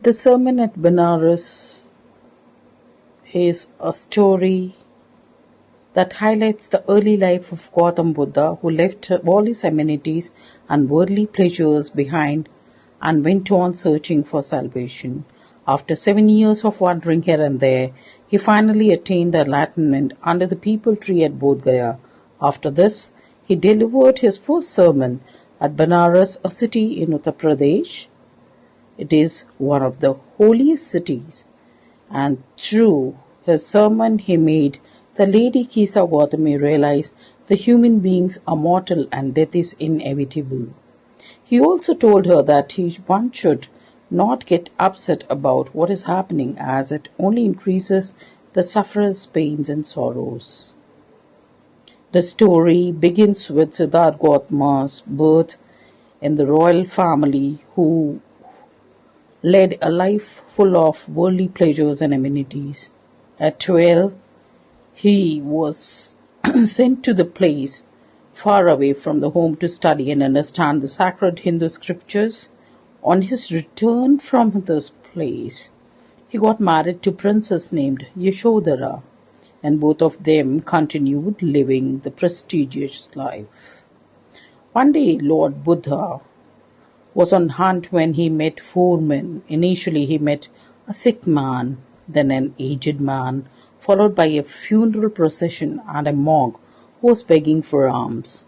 The sermon at Banares is a story that highlights the early life of Gautam Buddha, who left all his amenities and worldly pleasures behind and went on searching for salvation. After 7 years of wandering here and there, he finally attained the enlightenment under the peepal tree at Bodh Gaya. After this, he delivered his first sermon at Banaras, a city in Uttar Pradesh. It is one of the holiest cities, and through his sermon he made the Lady Kisa Gautami realize the human beings are mortal and death is inevitable. He also told her that one should not get upset about what is happening, as it only increases the sufferer's pains and sorrows. The story begins with Siddhartha Gautama's birth in the royal family, who led a life full of worldly pleasures and amenities. At 12, he was sent to the place far away from the home to study and understand the sacred Hindu scriptures. On his return from this place, he got married to a princess named Yashodhara, and both of them continued living the prestigious life. One day, Lord Buddha was on hunt when he met four men. Initially, he met a sick man, then an aged man, followed by a funeral procession and a monk who was begging for alms.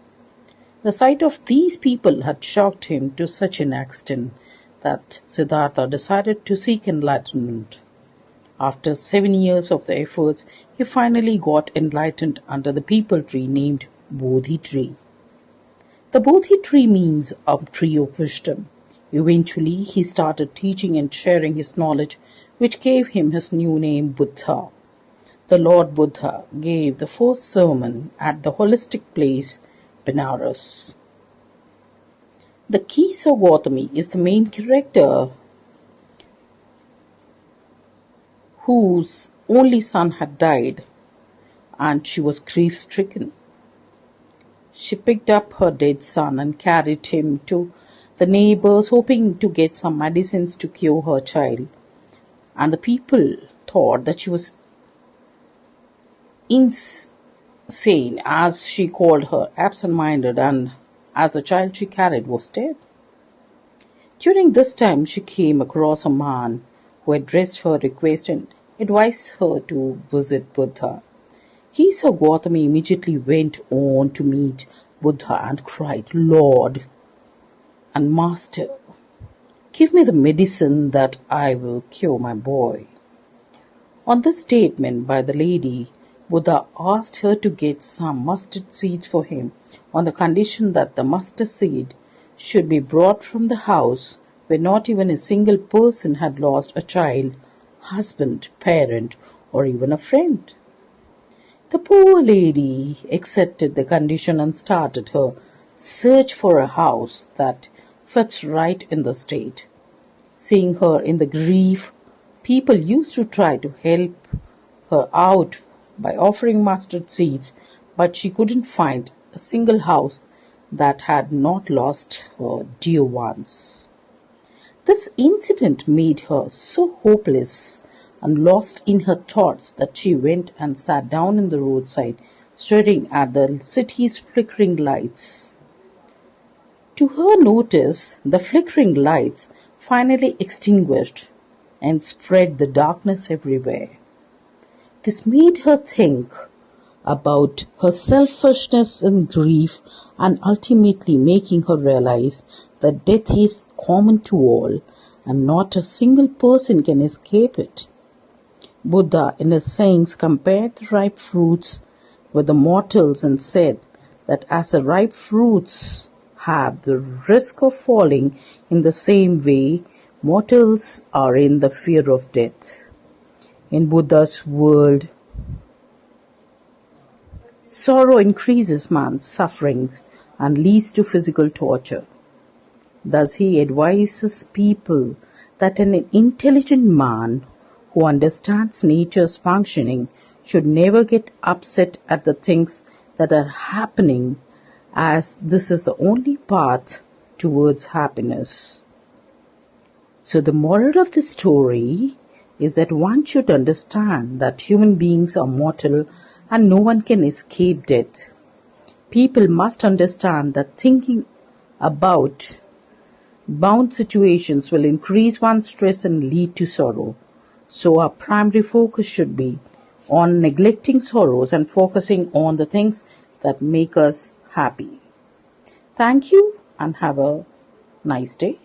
The sight of these people had shocked him to such an extent that Siddhartha decided to seek enlightenment. After 7 years of the efforts, he finally got enlightened under the peepal tree named Bodhi tree. The Bodhi tree means a tree of wisdom. Eventually, he started teaching and sharing his knowledge, which gave him his new name, Buddha. The Lord Buddha gave the first sermon at the holistic place, Banaras. The Kisa Gautami is the main character, whose only son had died, and she was grief-stricken. She picked up her dead son and carried him to the neighbors, hoping to get some medicines to cure her child. And the people thought that she was insane, as she called her absent-minded, and as the child she carried was dead. During this time, she came across a man who addressed her request and advised her to visit Buddha. Kisa Gautami immediately went on to meet Buddha and cried, "Lord and Master, give me the medicine that I will cure my boy." On this statement by the lady, Buddha asked her to get some mustard seeds for him, on the condition that the mustard seed should be brought from the house where not even a single person had lost a child, husband, parent, or even a friend. The poor lady accepted the condition and started her search for a house that fits right in the state. Seeing her in the grief, people used to try to help her out by offering mustard seeds, but she couldn't find a single house that had not lost her dear ones. This incident made her so hopeless and lost in her thoughts that she went and sat down in the roadside, staring at the city's flickering lights. To her notice, the flickering lights finally extinguished and spread the darkness everywhere. This made her think about her selfishness and grief, and ultimately making her realize that death is common to all and not a single person can escape it. Buddha, in his sayings, compared the ripe fruits with the mortals and said that as the ripe fruits have the risk of falling, in the same way mortals are in the fear of death. In Buddha's world, sorrow increases man's sufferings and leads to physical torture. Thus he advises people that an intelligent man who understands nature's functioning should never get upset at the things that are happening, as this is the only path towards happiness. So the moral of the story is that one should understand that human beings are mortal and no one can escape death. People must understand that thinking about bound situations will increase one's stress and lead to sorrow. So our primary focus should be on neglecting sorrows and focusing on the things that make us happy. Thank you and have a nice day.